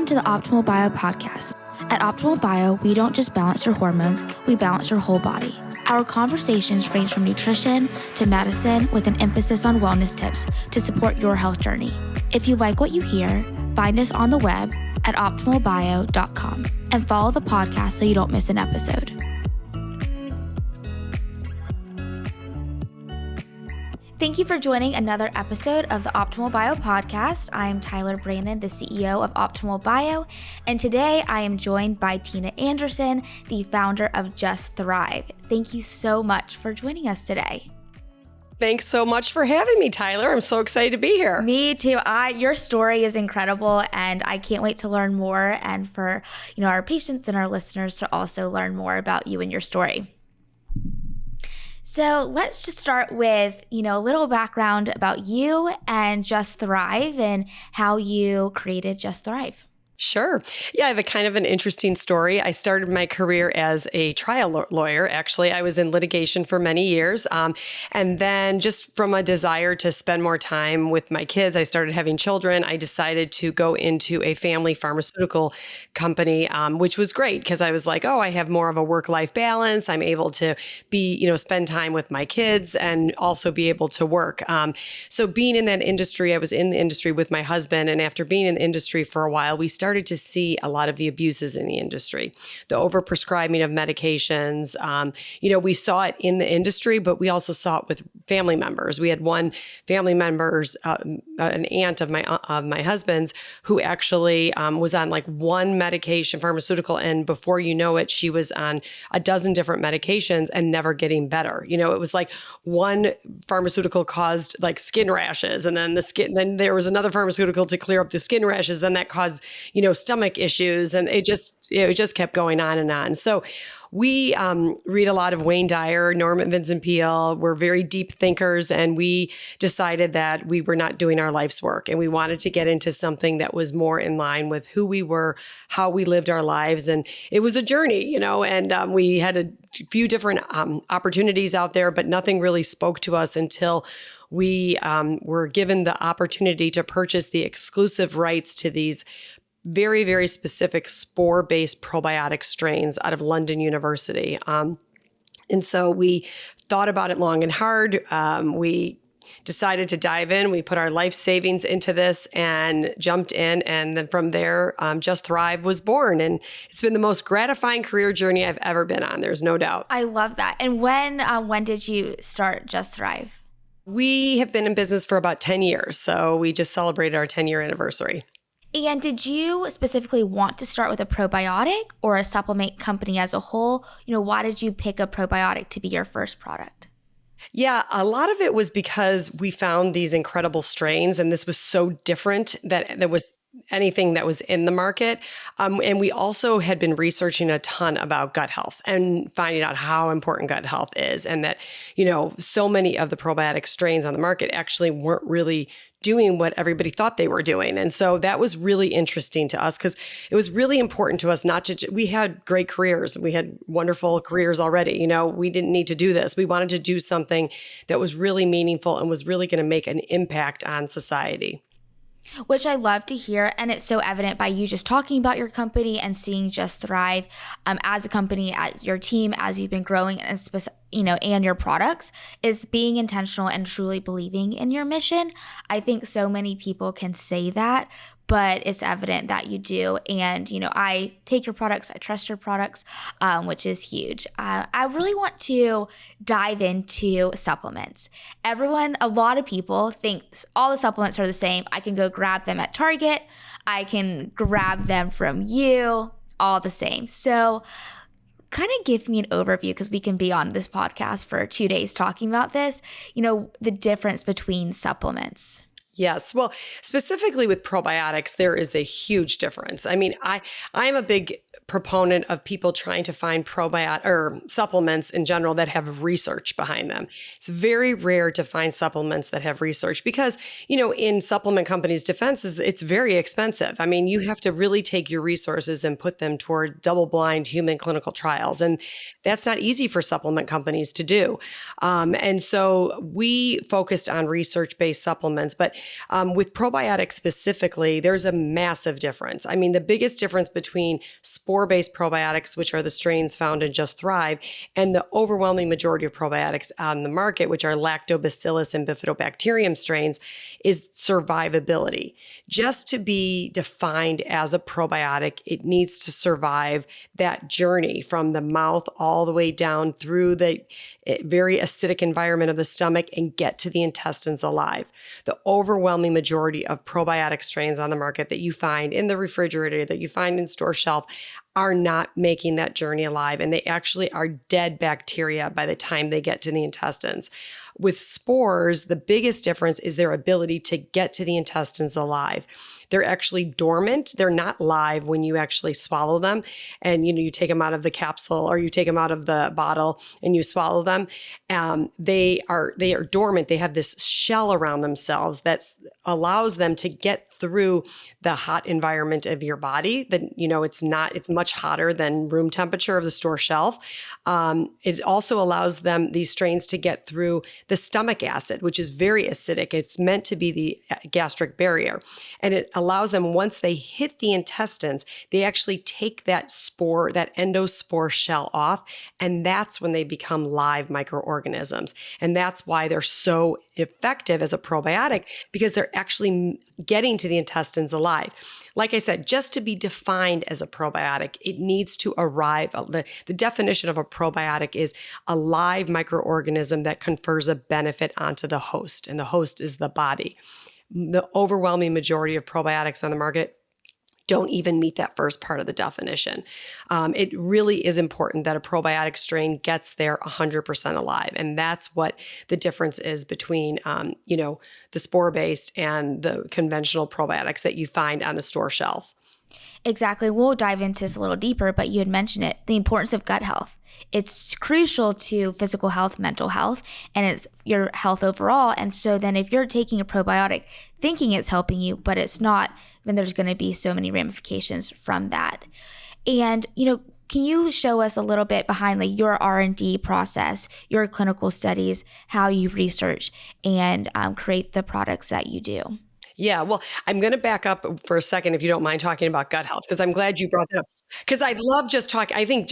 Welcome to the Optimal Bio podcast. At Optimal Bio, we don't just balance your hormones, we balance your whole body. Our conversations range from nutrition to medicine with an emphasis on wellness tips to support your health journey. If you like what you hear, find us on the web at optimalbio.com and follow the podcast so you don't miss an episode. Thank you for joining another episode of the Optimal Bio podcast. I am Tyler Brandon, the CEO of Optimal Bio, and today I am joined by Tina Anderson, the founder of Just Thrive. Thank you so much for joining us today. Thanks so much for having me, Tyler. I'm so excited to be here. Me too. Your story is incredible, and I can't wait to learn more, and for our patients and our listeners to also learn more about you and your story. So let's just start with, a little background about you and Just Thrive and how you created Just Thrive. Sure. Yeah, I have a kind of an interesting story. I started my career as a trial lawyer. Actually, I was in litigation for many years. And then just from a desire to spend more time with my kids, I started having children. I decided to go into a family pharmaceutical company, which was great because I was like, I have more of a work-life balance. I'm able to be, spend time with my kids and also be able to work. So being in that industry, I was in the industry with my husband. And after being in the industry for a while, we started to see a lot of the abuses in the industry, the overprescribing of medications. We saw it in the industry, but we also saw it with family members. We had one family member's, an aunt of my husband's, who actually was on like one medication, pharmaceutical, and before you know it, she was on a dozen different medications and never getting better. It was like one pharmaceutical caused like skin rashes, and then then there was another pharmaceutical to clear up the skin rashes, then that caused stomach issues, and it just kept going on and on. So we read a lot of Wayne Dyer, Norman Vincent Peale. We're very deep thinkers, and we decided that we were not doing our life's work, and we wanted to get into something that was more in line with who we were, how we lived our lives, and it was a journey, and we had a few different opportunities out there, but nothing really spoke to us until we were given the opportunity to purchase the exclusive rights to these very, very specific spore-based probiotic strains out of London University. And so we thought about it long and hard. We decided to dive in. We put our life savings into this and jumped in. And then from there, Just Thrive was born. And it's been the most gratifying career journey I've ever been on. There's no doubt. I love that. And when did you start Just Thrive? We have been in business for about 10 years. So we just celebrated our 10-year anniversary. And did you specifically want to start with a probiotic or a supplement company as a whole? Why did you pick a probiotic to be your first product? Yeah, a lot of it was because we found these incredible strains, and this was so different that there was anything that was in the market. And we also had been researching a ton about gut health and finding out how important gut health is, and that, so many of the probiotic strains on the market actually weren't really doing what everybody thought they were doing. And so that was really interesting to us because it was really important to us we had great careers. We had wonderful careers already. We didn't need to do this. We wanted to do something that was really meaningful and was really going to make an impact on society. Which I love to hear, and it's so evident by you just talking about your company and seeing Just Thrive as a company, as your team, as you've been growing, and your products, is being intentional and truly believing in your mission. I think so many people can say that, but it's evident that you do. And, I take your products, I trust your products, which is huge. I really want to dive into supplements. A lot of people think all the supplements are the same. I can go grab them at Target. I can grab them from you, all the same. So kind of give me an overview, because we can be on this podcast for 2 days talking about this, the difference between supplements. Yes. Well, specifically with probiotics, there is a huge difference. I mean, I'm a big proponent of people trying to find probiotic or supplements in general that have research behind them. It's very rare to find supplements that have research because, in supplement companies' defenses, it's very expensive. I mean, you have to really take your resources and put them toward double-blind human clinical trials. And that's not easy for supplement companies to do. And so we focused on research-based supplements, but With probiotics specifically, there's a massive difference. I mean, the biggest difference between spore-based probiotics, which are the strains found in Just Thrive, and the overwhelming majority of probiotics on the market, which are lactobacillus and bifidobacterium strains, is survivability. Just to be defined as a probiotic, it needs to survive that journey from the mouth all the way down through the very acidic environment of the stomach and get to the intestines alive. The overwhelming majority of probiotic strains on the market that you find in the refrigerator, that you find in store shelf, are not making that journey alive, and they actually are dead bacteria by the time they get to the intestines. With spores, the biggest difference is their ability to get to the intestines alive. They're actually dormant. They're not live when you actually swallow them. And, you take them out of the capsule or you take them out of the bottle and you swallow them. They are dormant. They have this shell around themselves that allows them to get through the hot environment of your body. That, it's much hotter than room temperature of the store shelf. It also allows these strains to get through the stomach acid, which is very acidic. It's meant to be the gastric barrier. And it allows them, once they hit the intestines, they actually take that spore, that endospore shell off. And that's when they become live microorganisms. And that's why they're so effective as a probiotic, because they're actually getting to the intestines alive. Like I said, just to be defined as a probiotic, it needs to arrive. The definition of a probiotic is a live microorganism that confers a benefit onto the host, and the host is the body. The overwhelming majority of probiotics on the market don't even meet that first part of the definition. It really is important that a probiotic strain gets there 100% alive. And that's what the difference is between, the spore-based and the conventional probiotics that you find on the store shelf. Exactly. We'll dive into this a little deeper, but you had mentioned it, the importance of gut health. It's crucial to physical health, mental health, and it's your health overall. And so then if you're taking a probiotic thinking it's helping you, but it's not, then there's going to be so many ramifications from that. And, can you show us a little bit behind your R&D process, your clinical studies, how you research and create the products that you do? Yeah, well, I'm going to back up for a second, if you don't mind, talking about gut health, because I'm glad you brought that up. Because I love just talking. I think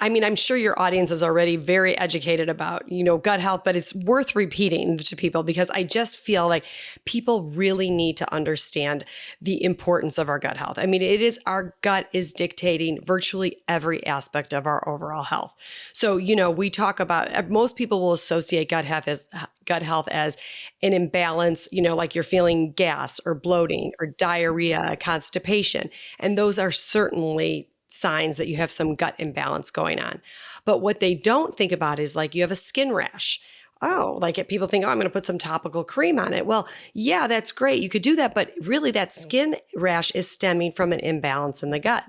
I'm sure your audience is already very educated about, gut health, but it's worth repeating to people because I just feel like people really need to understand the importance of our gut health. I mean, our gut is dictating virtually every aspect of our overall health. So, we talk about, most people will associate gut health as an imbalance, like you're feeling gas or bloating or diarrhea, constipation. And those are certainly signs that you have some gut imbalance going on. But what they don't think about is you have a skin rash. Oh, people think, I'm going to put some topical cream on it. Well, yeah, that's great. You could do that. But really that skin rash is stemming from an imbalance in the gut.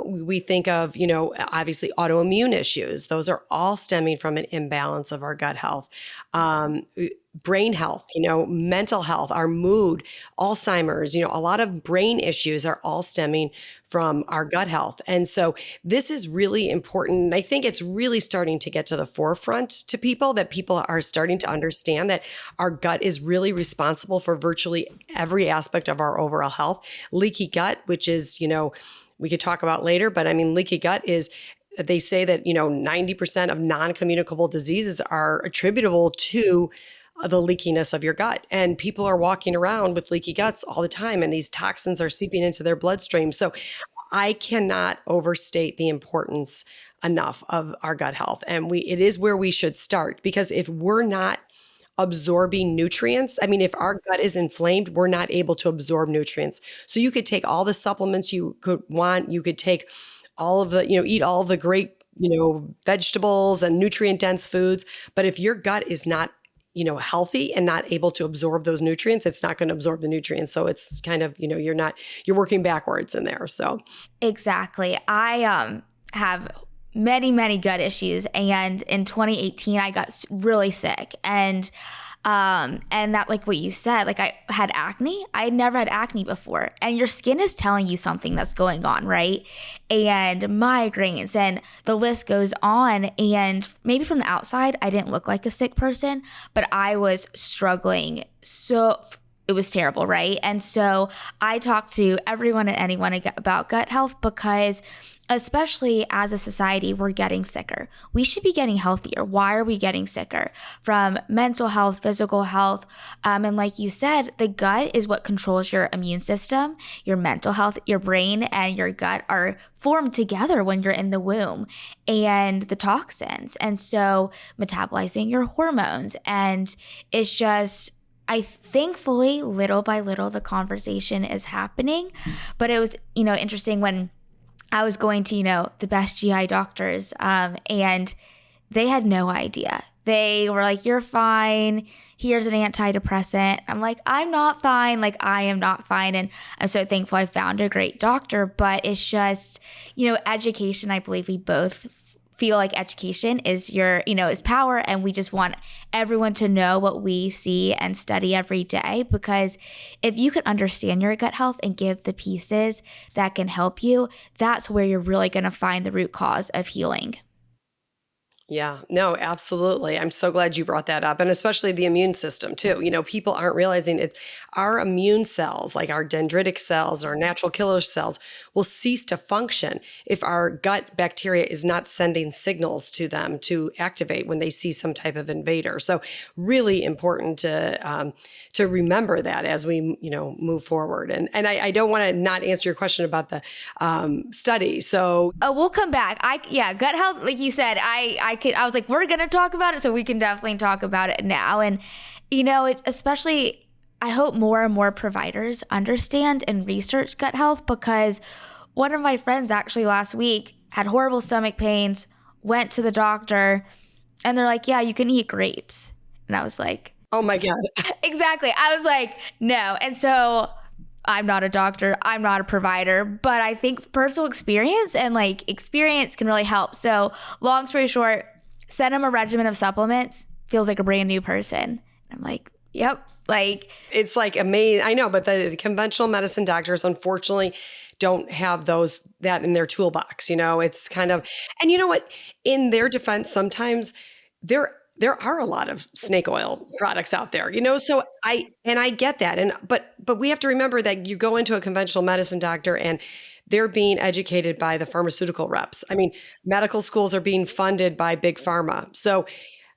We think of, obviously autoimmune issues. Those are all stemming from an imbalance of our gut health. Brain health, mental health, our mood, Alzheimer's, a lot of brain issues are all stemming from our gut health. And so this is really important. And I think it's really starting to get to the forefront to people, that people are starting to understand that our gut is really responsible for virtually every aspect of our overall health. Leaky gut, which is, we could talk about later, but leaky gut is, they say that, 90% of non-communicable diseases are attributable to the leakiness of your gut. And people are walking around with leaky guts all the time, and these toxins are seeping into their bloodstream. So I cannot overstate the importance enough of our gut health. And it is where we should start, because if we're not absorbing nutrients, if our gut is inflamed, we're not able to absorb nutrients. So you could take all the supplements you could want, you could take all of the, eat all of the great, vegetables and nutrient dense foods. But if your gut is not healthy and not able to absorb those nutrients, it's not going to absorb the nutrients. So it's kind of, you're working backwards in there. So exactly. I have many gut issues, and in 2018 I got really sick, and that, like what you said, I had acne. I had never had acne before, and your skin is telling you something that's going on, right? And migraines, and the list goes on. And maybe from the outside I didn't look like a sick person, but I was struggling. So it was terrible, right? And so I talk to everyone and anyone about gut health because especially as a society, we're getting sicker. We should be getting healthier. Why are we getting sicker? From mental health, physical health. And like you said, the gut is what controls your immune system, your mental health, your brain and your gut are formed together when you're in the womb, and the toxins. And so metabolizing your hormones. And it's just, thankfully, little by little, the conversation is happening. But it was, interesting when I was going to, the best GI doctors, and they had no idea. They were like, you're fine. Here's an antidepressant. I'm like, I'm not fine. Like, I am not fine. And I'm so thankful I found a great doctor. But it's just, education. I believe we both feel like education is is power, and we just want everyone to know what we see and study every day, because if you can understand your gut health and give the pieces that can help you, that's where you're really going to find the root cause of healing. Yeah, no, absolutely. I'm so glad you brought that up. And especially the immune system too. People aren't realizing it's our immune cells, like our dendritic cells, our natural killer cells, will cease to function if our gut bacteria is not sending signals to them to activate when they see some type of invader. So really important to remember that as we, move forward. And I don't want to not answer your question about the study. So we'll come back. Gut health, like you said, I was like, we're going to talk about it, so we can definitely talk about it now. And, especially, I hope more and more providers understand and research gut health, because one of my friends actually last week had horrible stomach pains, went to the doctor, and they're like, yeah, you can eat grapes. And I was like, oh my God. Exactly. I was like, no. And so I'm not a doctor, I'm not a provider, but I think personal experience and experience can really help. So long story short, send him a regimen of supplements, feels like a brand new person. And I'm like, yep. It's amazing. I know, but the conventional medicine doctors, unfortunately, don't have that in their toolbox. It's kind of, and you know what, in their defense, sometimes there are a lot of snake oil products out there, so I get that. But we have to remember that you go into a conventional medicine doctor and they're being educated by the pharmaceutical reps. I mean, medical schools are being funded by big pharma. So,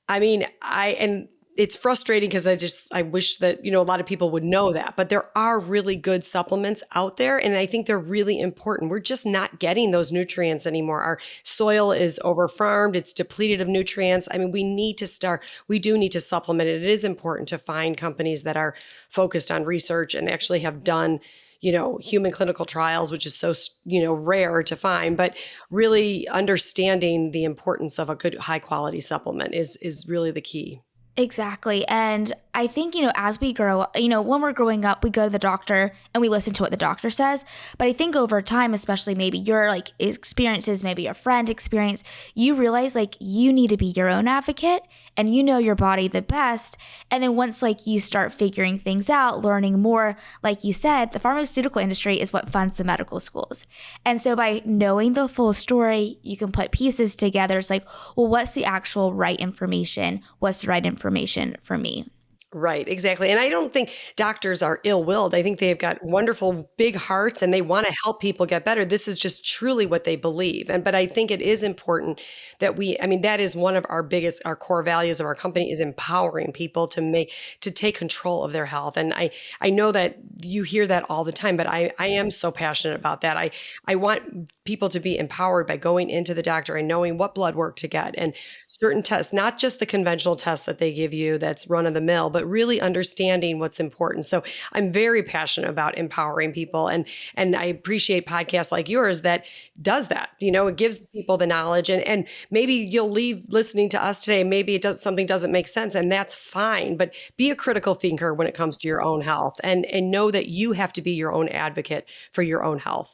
and it's frustrating because I wish that, a lot of people would know that, but there are really good supplements out there. And I think they're really important. We're just not getting those nutrients anymore. Our soil is overfarmed. It's depleted of nutrients. We do need to supplement it. It is important to find companies that are focused on research and actually have done, human clinical trials, which is so, rare to find, but really understanding the importance of a good high quality supplement is really the key. Exactly. And I think, as we grow, when we're growing up, we go to the doctor and we listen to what the doctor says. But I think over time, especially maybe your experiences, maybe your friend experience, you realize you need to be your own advocate and your body the best. And then once you start figuring things out, learning more, like you said, the pharmaceutical industry is what funds the medical schools. And so by knowing the full story, you can put pieces together. It's well, what's the actual right information? What's the right information for me? Right, exactly. And I don't think doctors are ill-willed. I think they've got wonderful big hearts and they want to help people get better. This is just truly what they believe. But I think it is important that that is one of our core values of our company is empowering people to take control of their health. And I know that you hear that all the time, but I am so passionate about that. I want people to be empowered by going into the doctor and knowing what blood work to get and certain tests, not just the conventional tests that they give you that's run of the mill, but really understanding what's important. So I'm very passionate about empowering people. And I appreciate podcasts like yours that does that. It gives people the knowledge and maybe you'll leave listening to us today. Maybe something doesn't make sense and that's fine, but be a critical thinker when it comes to your own health and know that you have to be your own advocate for your own health.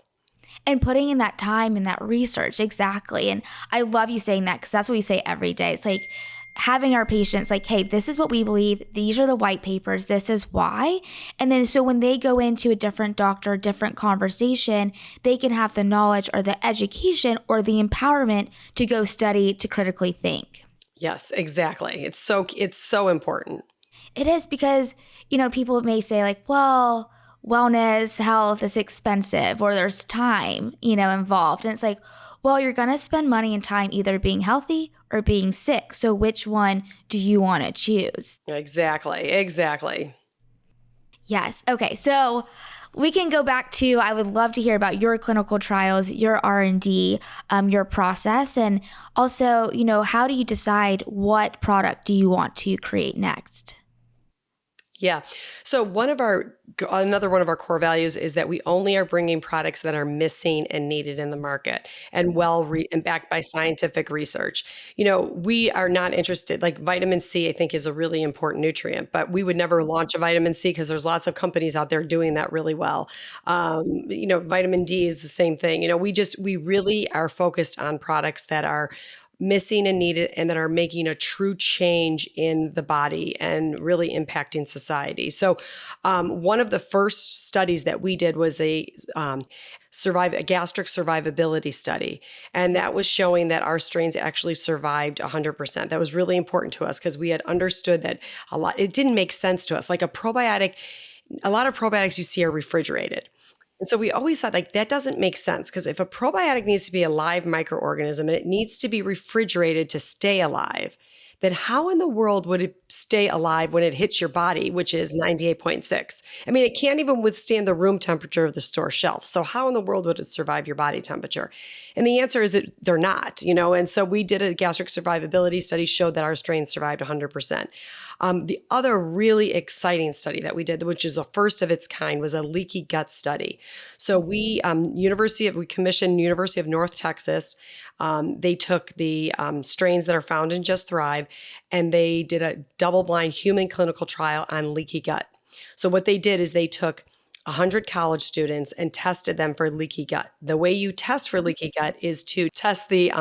And putting in that time and that research. Exactly. And I love you saying that because that's what we say every day. It's having our patients hey, this is what we believe. These are the white papers. This is why. And then so when they go into a different doctor, different conversation, they can have the knowledge or the education or the empowerment to go study, to critically think. Yes, exactly. It's so important. It is because, people may say like, well, wellness, health is expensive or there's time, involved. And it's like, well, you're going to spend money and time either being healthy or being sick. So which one do you want to choose? Exactly. Exactly. Yes. Okay. So we can go back to, I would love to hear about your clinical trials, your R&D, your process, and also, how do you decide what product do you want to create next? Yeah. So another one of our core values is that we only are bringing products that are missing and needed in the market and and backed by scientific research. We are not interested, like vitamin C, I think is a really important nutrient, but we would never launch a vitamin C because there's lots of companies out there doing that really well. Vitamin D is the same thing. We really are focused on products that are missing and needed and that are making a true change in the body and really impacting society. So, one of the first studies that we did was a gastric survivability study. And that was showing that our strains actually survived 100%. That was really important to us because we had understood that it didn't make sense to us. Like a lot of probiotics you see are refrigerated. And so we always thought like that doesn't make sense because if a probiotic needs to be a live microorganism and it needs to be refrigerated to stay alive, then how in the world would it stay alive when it hits your body, which is 98.6? I mean, it can't even withstand the room temperature of the store shelf. So how in the world would it survive your body temperature? And the answer is that they're not, and so we did a gastric survivability study, showed that our strains survived 100%. The other really exciting study that we did, which is a first of its kind, was a leaky gut study. So we commissioned University of North Texas. They took the strains that are found in Just Thrive, and they did a double-blind human clinical trial on leaky gut. So what they did is they took 100 college students and tested them for leaky gut. The way you test for leaky gut is to test the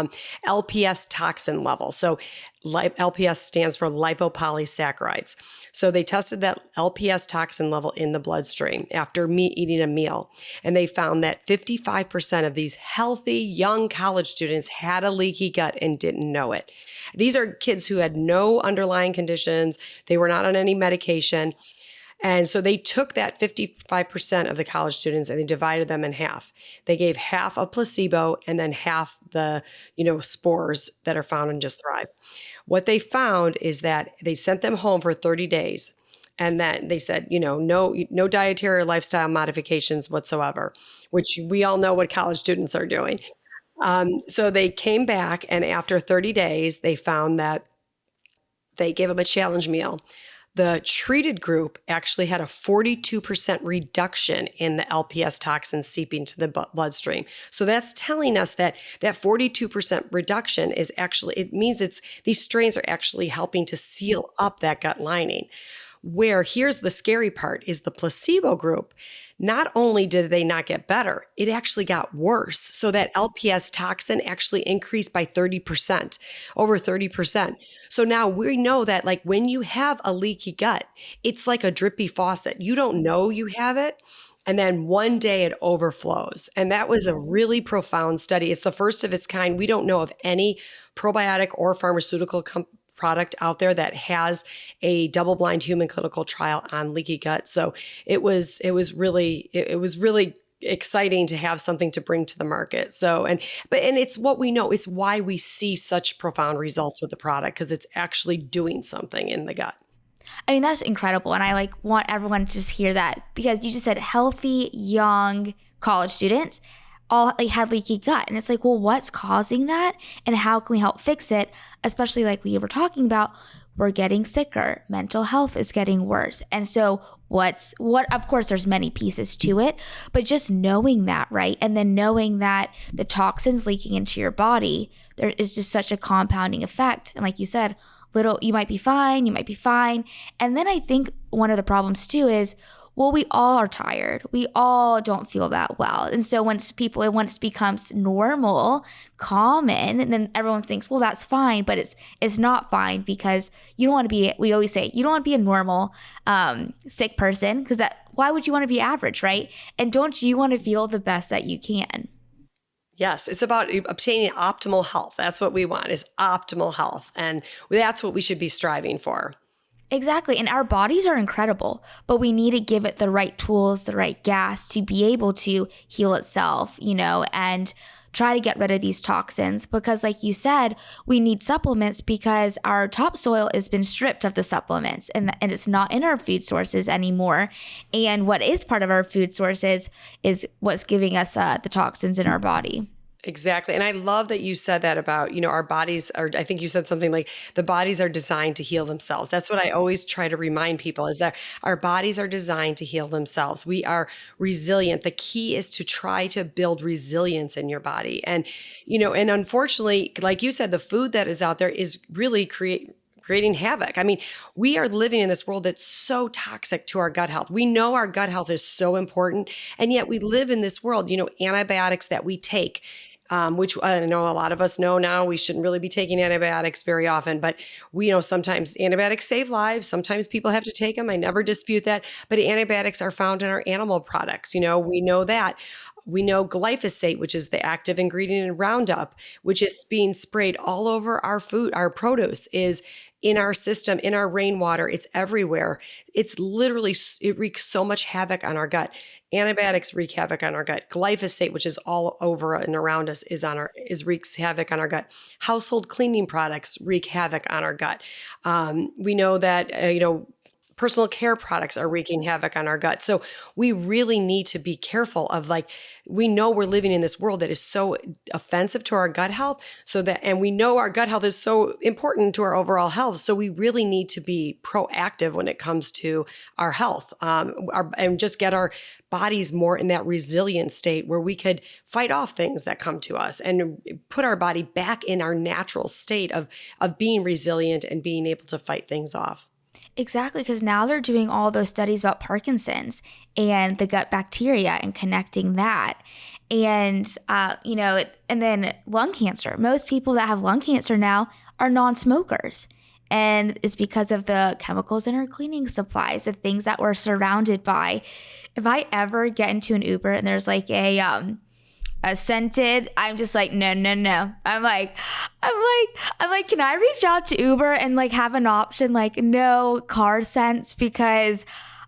LPS toxin level. So LPS stands for lipopolysaccharides. So they tested that LPS toxin level in the bloodstream after eating a meal. And they found that 55% of these healthy young college students had a leaky gut and didn't know it. These are kids who had no underlying conditions. They were not on any medication. And so they took that 55% of the college students and they divided them in half. They gave half a placebo and then half the, spores that are found in Just Thrive. What they found is that they sent them home for 30 days. And then they said, no dietary or lifestyle modifications whatsoever, which we all know what college students are doing. So they came back, and after 30 days, they found that they gave them a challenge meal. The treated group actually had a 42% reduction in the LPS toxin seeping to the bloodstream. So that's telling us that 42% reduction is actually, it means these strains are actually helping to seal up that gut lining. Where here's the scary part is the placebo group. Not only did they not get better, it actually got worse. So that LPS toxin actually increased by 30%, over 30%. So now we know that like when you have a leaky gut, it's like a drippy faucet. You don't know you have it. And then one day it overflows. And that was a really profound study. It's the first of its kind. We don't know of any probiotic or pharmaceutical product out there that has a double-blind human clinical trial on leaky gut. So it was really exciting to have something to bring to the market. So and it's what we know. It's why we see such profound results with the product, because it's actually doing something in the gut. I mean, that's incredible. And I want everyone to just hear that, because you just said healthy, young college students all had leaky gut. And it's like, well, what's causing that? And how can we help fix it? Especially like we were talking about, we're getting sicker. Mental health is getting worse. And so of course, there's many pieces to it, but just knowing that, right? And then knowing that the toxins leaking into your body, there is just such a compounding effect. And like you said, you might be fine. And then I think one of the problems too is, well, we all are tired. We all don't feel that well. And so once it becomes normal, common, and then everyone thinks, well, that's fine, but it's not fine, because you don't want to be, we always say, you don't want to be a normal sick person, because why would you want to be average, right? And don't you want to feel the best that you can? Yes, it's about obtaining optimal health. That's what we want, is optimal health. And that's what we should be striving for. Exactly. And our bodies are incredible, but we need to give it the right tools, the right gas to be able to heal itself, and try to get rid of these toxins. Because, like you said, we need supplements because our topsoil has been stripped of the supplements and it's not in our food sources anymore. And what is part of our food sources is what's giving us the toxins in our body. Exactly. And I love that you said that about, our bodies are, I think you said something like the bodies are designed to heal themselves. That's what I always try to remind people is that our bodies are designed to heal themselves. We are resilient. The key is to try to build resilience in your body. And, and unfortunately, like you said, the food that is out there is really creating havoc. I mean, we are living in this world that's so toxic to our gut health. We know our gut health is so important, and yet we live in this world, antibiotics that we take, which I know a lot of us know now we shouldn't really be taking antibiotics very often, but we know sometimes antibiotics save lives. Sometimes people have to take them. I never dispute that, but antibiotics are found in our animal products. We know that. We know glyphosate, which is the active ingredient in Roundup, which is being sprayed all over our food, our produce is in our system, in our rainwater. It's everywhere. It's literally, it wreaks so much havoc on our gut. Antibiotics wreak havoc on our gut. Glyphosate, which is all over and around us, wreaks havoc on our gut. Household cleaning products wreak havoc on our gut. We know that, personal care products are wreaking havoc on our gut. So we really need to be careful of we know we're living in this world that is so offensive to our gut health and we know our gut health is so important to our overall health. So we really need to be proactive when it comes to our health, and just get our bodies more in that resilient state where we could fight off things that come to us and put our body back in our natural state of being resilient and being able to fight things off. Exactly, because now they're doing all those studies about Parkinson's and the gut bacteria and connecting that. And, and then lung cancer. Most people that have lung cancer now are non-smokers. And it's because of the chemicals in our cleaning supplies, the things that we're surrounded by. If I ever get into an Uber and there's a scented, I'm just like, no. I'm like, can I reach out to Uber and have an option, no car scents? Because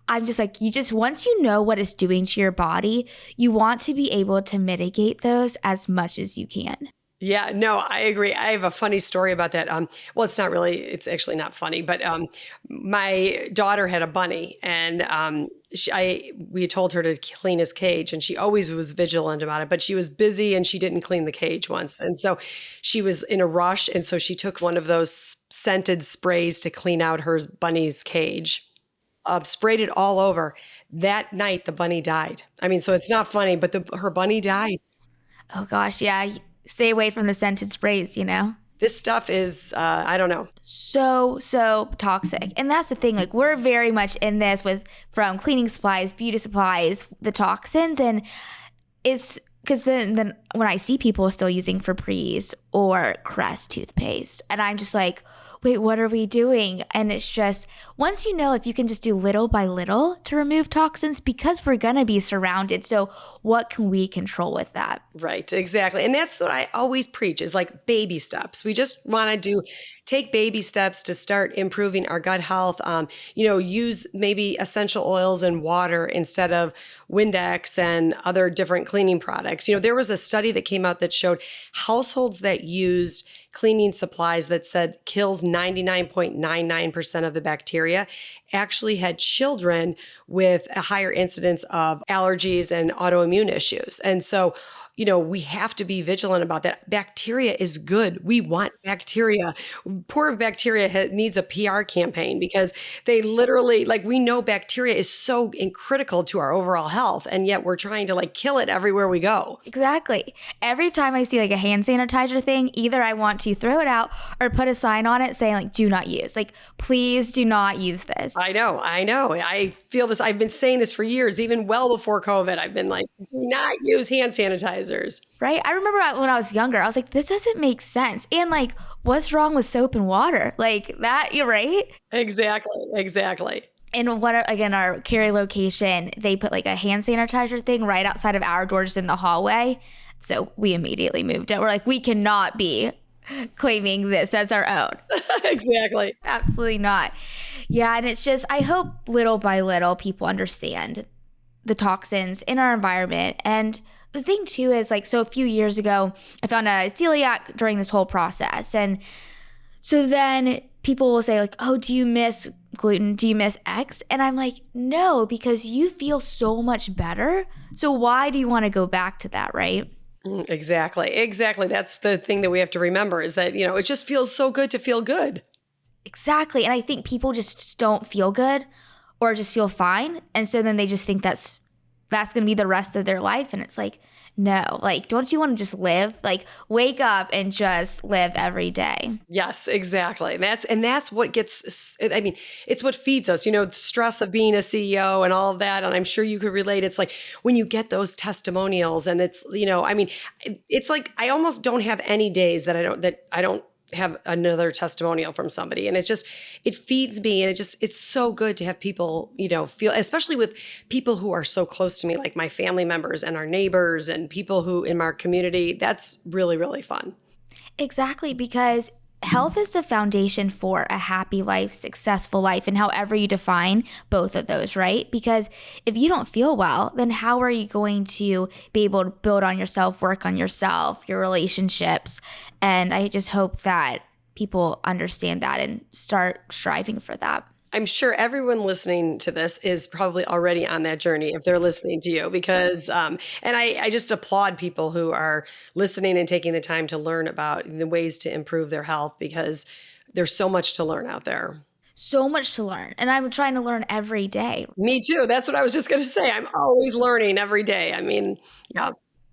I'm just once you know what it's doing to your body, you want to be able to mitigate those as much as you can. Yeah, no, I agree. I have a funny story about that. Well, it's actually not funny, but my daughter had a bunny and we told her to clean his cage and she always was vigilant about it, but she was busy and she didn't clean the cage once. And so she was in a rush. And so she took one of those scented sprays to clean out her bunny's cage, sprayed it all over. That night, the bunny died. I mean, so it's not funny, but her bunny died. Oh gosh, yeah. Stay away from the scented sprays, This stuff is, I don't know. So toxic. And that's the thing, we're very much in this from cleaning supplies, beauty supplies, the toxins. And it's because then when I see people still using Febreze or Crest toothpaste, and I'm just like, wait, what are we doing? And it's just, once if you can just do little by little to remove toxins, because we're going to be surrounded. So what can we control with that? Right, exactly. And that's what I always preach is baby steps. We just want to take baby steps to start improving our gut health. Use maybe essential oils and water instead of Windex and other different cleaning products. There was a study that came out that showed households that used cleaning supplies that said kills 99.99% of the bacteria actually had children with a higher incidence of allergies and autoimmune issues. And so, we have to be vigilant about that. Bacteria is good. We want bacteria. Poor bacteria needs a PR campaign because they literally, we know bacteria is so critical to our overall health, and yet we're trying to kill it everywhere we go. Exactly. Every time I see a hand sanitizer thing, either I want to throw it out or put a sign on it saying do not use. Please do not use this. I know. I feel this. I've been saying this for years, even well before COVID. I've been do not use hand sanitizers. Right? I remember when I was younger, I was this doesn't make sense. And what's wrong with soap and water? That, you're right? Exactly. And our Cary location, they put a hand sanitizer thing right outside of our doors in the hallway. So we immediately moved it. We're we cannot be claiming this as our own. Exactly. Absolutely not. Yeah, and it's just, I hope little by little people understand the toxins in our environment. And the thing too is like, so a few years ago, I found out I was celiac during this whole process. And so then people will say like, oh, do you miss gluten? Do you miss X? And I'm like, no, because you feel so much better. So why do you want to go back to that, right? Exactly. Exactly. That's the thing that we have to remember is that, it just feels so good to feel good. Exactly. And I think people just don't feel good or just feel fine. And so then they just think that's going to be the rest of their life. And it's like, no, like, don't you want to just live? Like, wake up and just live every day. Yes, exactly. And that's what it's what feeds us, the stress of being a CEO and all of that. And I'm sure you could relate. It's like when you get those testimonials and it's like, I almost don't have any days that I don't have another testimonial from somebody. And it feeds me. And it's so good to have people, feel, especially with people who are so close to me, like my family members and our neighbors and people who in our community. That's really, really fun. Exactly, because health is the foundation for a happy life, successful life, and however you define both of those, right? Because if you don't feel well, then how are you going to be able to build on yourself, work on yourself, your relationships? And I just hope that people understand that and start striving for that. I'm sure everyone listening to this is probably already on that journey if they're listening to you because, and I just applaud people who are listening and taking the time to learn about the ways to improve their health because there's so much to learn out there. So much to learn. And I'm trying to learn every day. Me too. That's what I was just going to say. I'm always learning every day. I mean, yeah.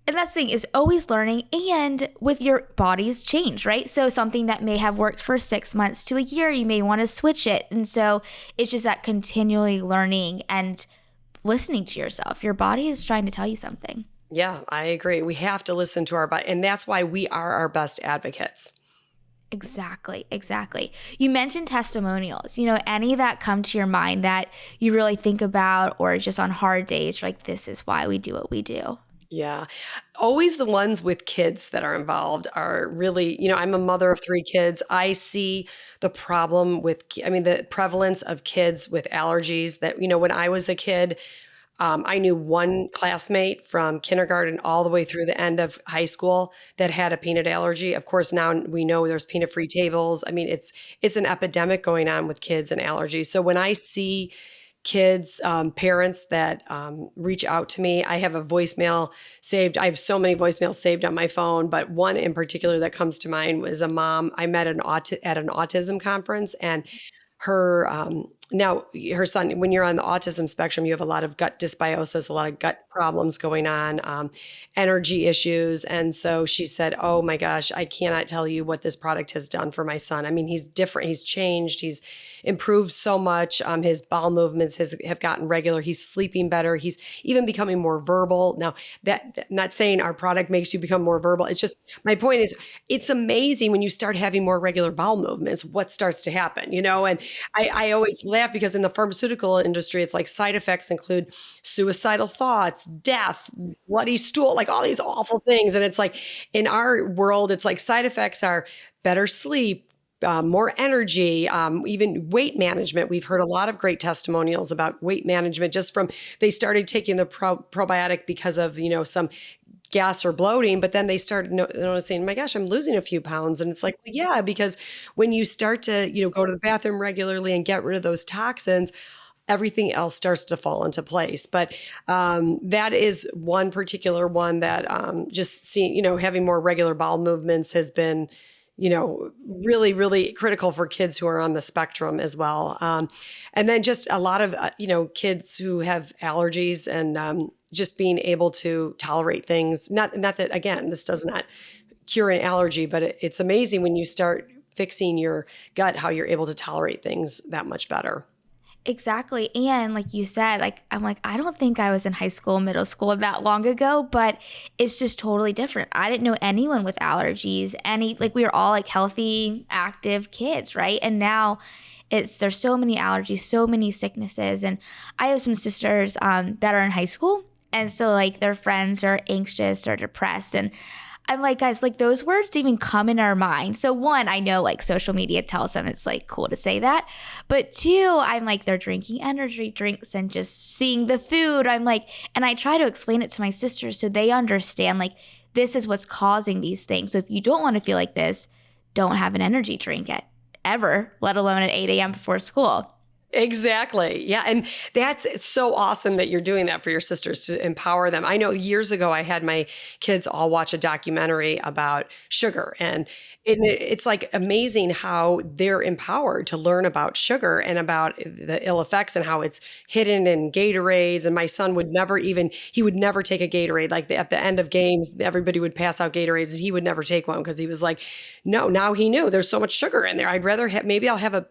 And that's the thing is always learning and with your body's change, right? So something that may have worked for 6 months to a year, you may want to switch it. And so it's just that continually learning and listening to yourself. Your body is trying to tell you something. Yeah, I agree. We have to listen to our body. And that's why we are our best advocates. Exactly, exactly. You mentioned testimonials, any that come to your mind that you really think about or just on hard days, you're like, this is why we do what we do. Yeah. Always the ones with kids that are involved are really, I'm a mother of 3 kids. I see the problem the prevalence of kids with allergies that, when I was a kid, I knew one classmate from kindergarten all the way through the end of high school that had a peanut allergy. Of course, now we know there's peanut-free tables. I mean, it's an epidemic going on with kids and allergies. So when I see kids, parents that reach out to me. I have a voicemail saved. I have so many voicemails saved on my phone, but one in particular that comes to mind was a mom I met at an autism conference, and her now her son, when you're on the autism spectrum, you have a lot of gut dysbiosis, a lot of gut problems going on, energy issues. And so she said, oh my gosh, I cannot tell you what this product has done for my son. I mean, he's different. He's changed. He's improved so much. His bowel movements have gotten regular. He's sleeping better. He's even becoming more verbal. Now, not saying our product makes you become more verbal. It's just, my point is, it's amazing when you start having more regular bowel movements, what starts to happen, And I always laugh because in the pharmaceutical industry, it's like side effects include suicidal thoughts, death, bloody stool, like all these awful things. And it's like in our world, it's like side effects are better sleep, more energy, even weight management. We've heard a lot of great testimonials about weight management just from they started taking the probiotic because of, some gas or bloating, but then they started noticing, my gosh, I'm losing a few pounds. And it's like, well, yeah, because when you start to, go to the bathroom regularly and get rid of those toxins, everything else starts to fall into place. But that is one particular one that just seeing, having more regular bowel movements has been, really, really critical for kids who are on the spectrum as well. And then just a lot of, kids who have allergies and just being able to tolerate things. Not that, again, this does not cure an allergy, but it's amazing when you start fixing your gut, how you're able to tolerate things that much better. Exactly. And like you said, I'm like, I don't think I was in high school, middle school that long ago, but it's just totally different. I didn't know anyone with allergies, we were all like healthy, active kids, right? And now there's so many allergies, so many sicknesses. And I have some sisters that are in high school. And so like their friends are anxious or depressed. And I'm like, guys, like those words didn't even come in our mind. So one, I know like social media tells them it's like cool to say that. But two, I'm like, they're drinking energy drinks and just seeing the food. I'm like, and I try to explain it to my sisters so they understand like this is what's causing these things. So if you don't want to feel like this, don't have an energy drink ever, let alone at 8 a.m. before school. Exactly. Yeah. And it's so awesome that you're doing that for your sisters to empower them. I know years ago, I had my kids all watch a documentary about sugar, and it's like amazing how they're empowered to learn about sugar and about the ill effects and how it's hidden in Gatorades. And my son he would never take a Gatorade. Like at the end of games, everybody would pass out Gatorades and he would never take one because he was like, no, now he knew there's so much sugar in there. I'd rather maybe I'll have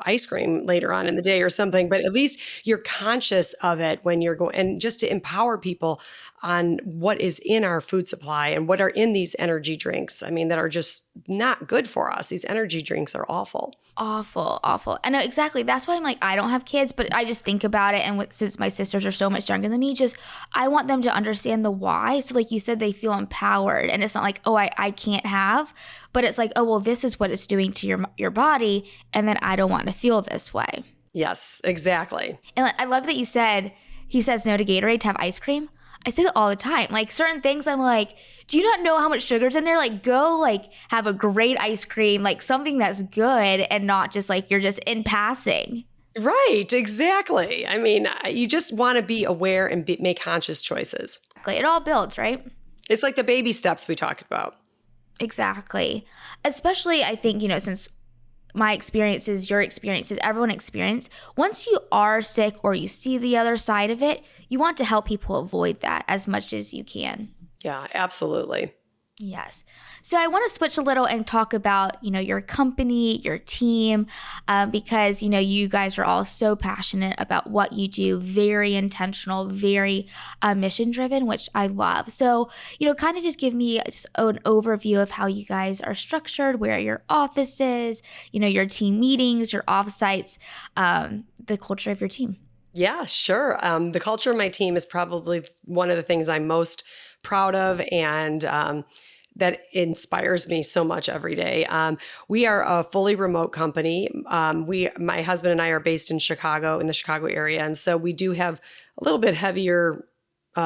ice cream later on in the day or something, but at least you're conscious of it when you're going, and just to empower people on what is in our food supply and what are in these energy drinks. I mean, that are just not good for us. These energy drinks are awful. Awful. I know exactly. That's why I'm like, I don't have kids, but I just think about it. And since my sisters are so much younger than me, I want them to understand the why. So like you said, they feel empowered, and it's not like, oh, I can't have, but it's like, oh, well, this is what it's doing to your body. And then I don't want to feel this way. Yes, exactly. And I love that he says no to Gatorade to have ice cream. I say that all the time. Like certain things I'm like, do you not know how much sugar's in there? Like go like have a great ice cream, like something that's good and not just like you're just in passing. Right, exactly. I mean, you just want to be aware and make conscious choices. It all builds, right? It's like the baby steps we talked about. Exactly. Especially I think, since my experiences, your experiences, everyone experience. Once you are sick or you see the other side of it, you want to help people avoid that as much as you can. Yeah, absolutely. Yes. So I want to switch a little and talk about, your company, your team, because, you guys are all so passionate about what you do, very intentional, very mission driven, which I love. So, kind of just give me just an overview of how you guys are structured, where your office is, your team meetings, your offsites, the culture of your team. Yeah, sure. The culture of my team is probably one of the things I'm most proud of, and that inspires me so much every day. We are a fully remote company. My husband and I are based in Chicago, in the Chicago area. And so we do have a little bit heavier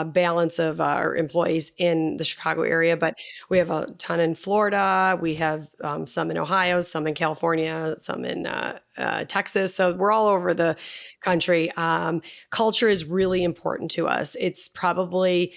balance of our employees in the Chicago area, but we have a ton in Florida. We have some in Ohio, some in California, some in Texas. So we're all over the country. Culture is really important to us. It's probably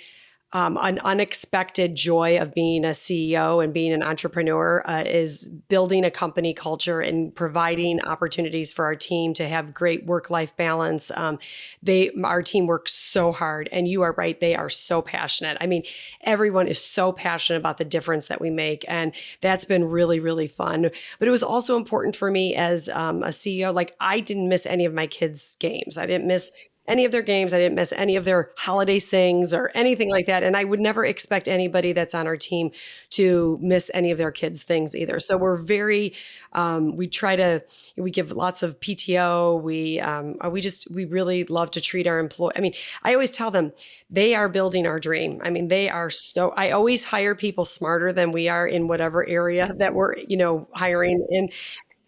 an unexpected joy of being a CEO and being an entrepreneur is building a company culture and providing opportunities for our team to have great work-life balance. Our team works so hard, and you are right, they are so passionate. I mean, everyone is so passionate about the difference that we make, and that's been really, really fun. But it was also important for me as a CEO. Like, I didn't miss any of my kids' games. I didn't miss any of their games. I didn't miss any of their holiday sings or anything like that. And I would never expect anybody that's on our team to miss any of their kids' things either. So we're very, we give lots of PTO. We really love to treat our employees. I mean, I always tell them they are building our dream. I mean, I always hire people smarter than we are in whatever area that we're, hiring in.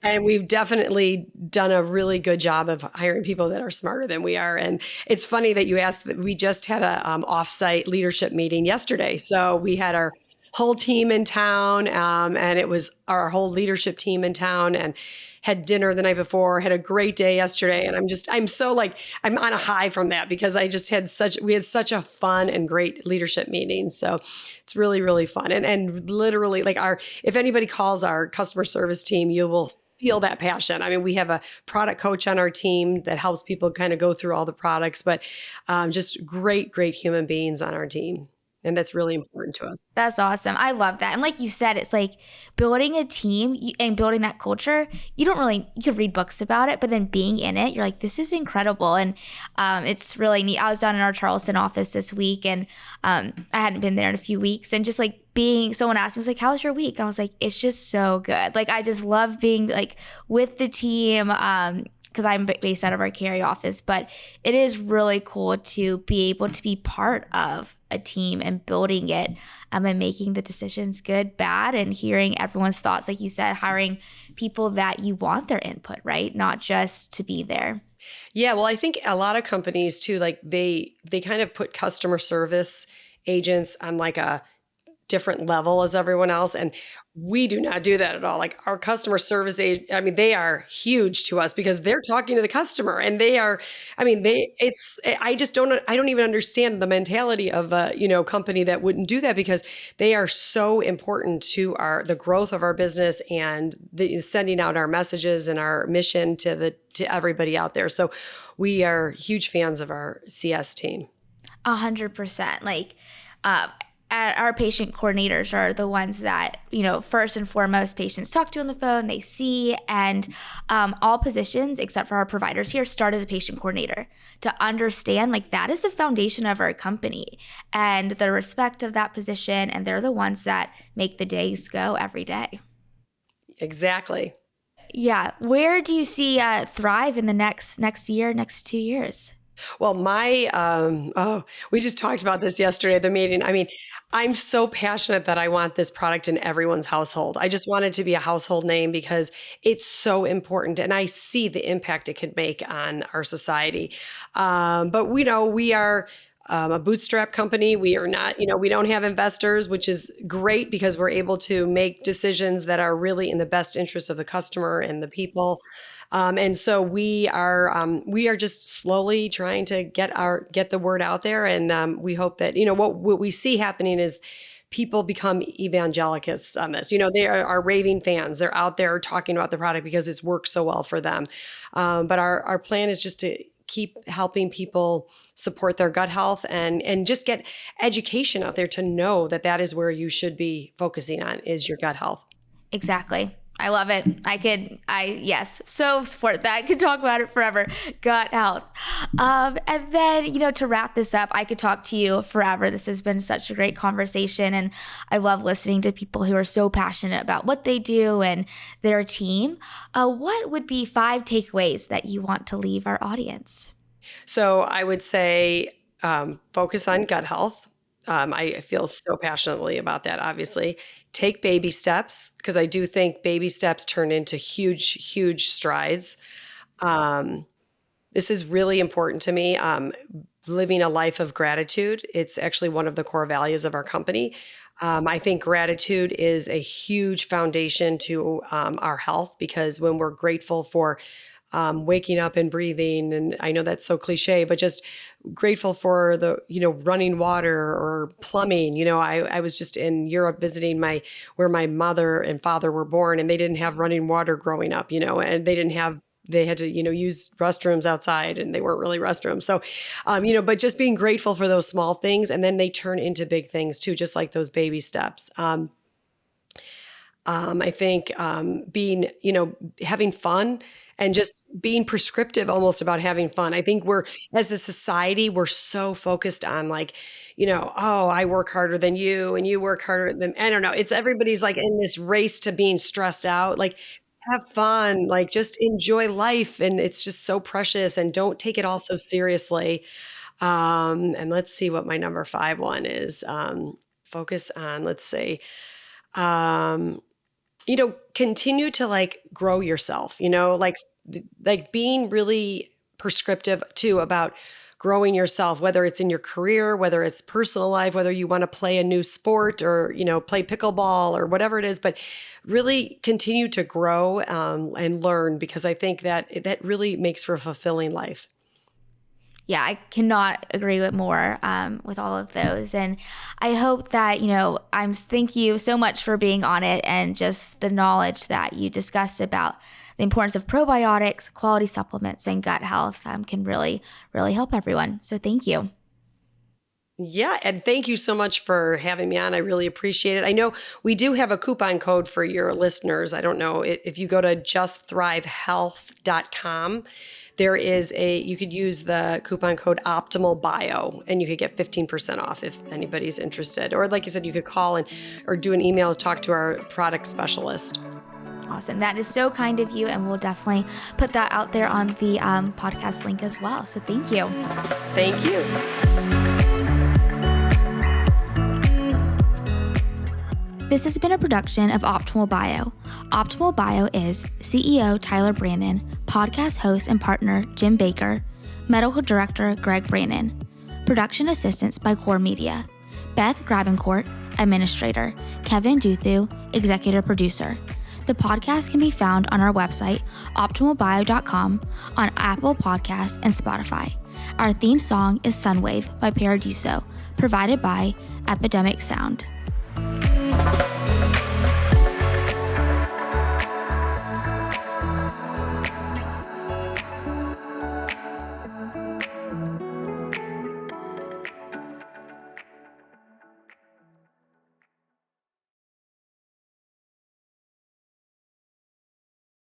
And we've definitely done a really good job of hiring people that are smarter than we are. And it's funny that you asked that. We just had a offsite leadership meeting yesterday. So we had our whole team in town, and it was our whole leadership team in town, and had dinner the night before, had a great day yesterday. And I'm so like, I'm on a high from that because we had such a fun and great leadership meeting. So it's really, really fun. And literally like if anybody calls our customer service team, you will feel that passion. I mean, we have a product coach on our team that helps people kind of go through all the products, but just great, great human beings on our team. And that's really important to us. That's awesome. I love that. And like you said, it's like building a team and building that culture. You could read books about it, but then being in it, you're like, this is incredible. And it's really neat. I was down in our Charleston office this week, and I hadn't been there in a few weeks. And just like someone asked me, was like, how was your week? And I was like, it's just so good. Like, I just love being like with the team. because I'm based out of our Cary office, but it is really cool to be able to be part of a team and building it, and making the decisions good, bad, and hearing everyone's thoughts. Like you said, hiring people that you want their input, right? Not just to be there. Yeah, well, I think a lot of companies too, like they kind of put customer service agents on like a different level as everyone else. And we do not do that at all. Like our customer service I mean, they are huge to us because they're talking to the customer and they are, I mean, I just I don't even understand the mentality of a, company that wouldn't do that because they are so important to the growth of our business and sending out our messages and our mission to everybody out there. So we are huge fans of our CS team. 100%. Like, uh, our patient coordinators are the ones that, first and foremost, patients talk to on the phone, they see, and all positions except for our providers here start as a patient coordinator to understand like that is the foundation of our company and the respect of that position. And they're the ones that make the days go every day. Exactly. Yeah. Where do you see Thrive in the next year, next 2 years? Well, we just talked about this yesterday at the meeting. I mean, I'm so passionate that I want this product in everyone's household. I just want it to be a household name because it's so important and I see the impact it could make on our society. But we are a bootstrap company. We are not, we don't have investors, which is great because we're able to make decisions that are really in the best interest of the customer and the people. And so we are just slowly trying to get the word out there, and we hope that what we see happening is people become evangelicals on this. They are raving fans. They're out there talking about the product because it's worked so well for them. But our plan is just to keep helping people support their gut health and just get education out there to know that is where you should be focusing on is your gut health. Exactly. I love it. Yes, so support that. I could talk about it forever. Gut health. And then, to wrap this up, I could talk to you forever. This has been such a great conversation. And I love listening to people who are so passionate about what they do and their team. What would be 5 takeaways that you want to leave our audience? So I would say focus on gut health. I feel so passionately about that, obviously. Take baby steps, because I do think baby steps turn into huge, huge strides. This is really important to me. Living a life of gratitude, it's actually one of the core values of our company. I think gratitude is a huge foundation to our health because when we're grateful for waking up and breathing. And I know that's so cliche, but just grateful for the, running water or plumbing. I was just in Europe visiting where my mother and father were born, and they didn't have running water growing up, and they had to, use restrooms outside and they weren't really restrooms. So, but just being grateful for those small things, and then they turn into big things too, just like those baby steps. I think being, having fun and just being prescriptive almost about having fun. I think as a society, we're so focused on like, oh, I work harder than you and you work harder than, I don't know. It's everybody's like in this race to being stressed out. Like have fun, like just enjoy life. And it's just so precious and don't take it all so seriously. And let's see what my number 5 one is. Focus on, let's say, continue to like grow yourself, like being really prescriptive too about growing yourself, whether it's in your career, whether it's personal life, whether you want to play a new sport or, play pickleball or whatever it is, but really continue to grow and learn because I think that really makes for a fulfilling life. Yeah, I cannot agree with more with all of those. And I hope that, thank you so much for being on it and just the knowledge that you discussed about the importance of probiotics, quality supplements, and gut health can really, really help everyone. So thank you. Yeah. And thank you so much for having me on. I really appreciate it. I know we do have a coupon code for your listeners. I don't know if you go to justthrivehealth.com, you could use the coupon code Optimal Bio and you could get 15% off if anybody's interested. Or like you said, you could call or do an email to talk to our product specialist. Awesome. That is so kind of you, and we'll definitely put that out there on the podcast link as well. So thank you. Thank you. This has been a production of Optimal Bio. Optimal Bio is CEO Tyler Brandon, podcast host and partner Jim Baker, medical director Greg Brandon, production assistance by Core Media, Beth Grabencourt, administrator, Kevin Duthu, executive producer. The podcast can be found on our website, optimalbio.com, on Apple Podcasts and Spotify. Our theme song is Sunwave by Paradiso, provided by Epidemic Sound.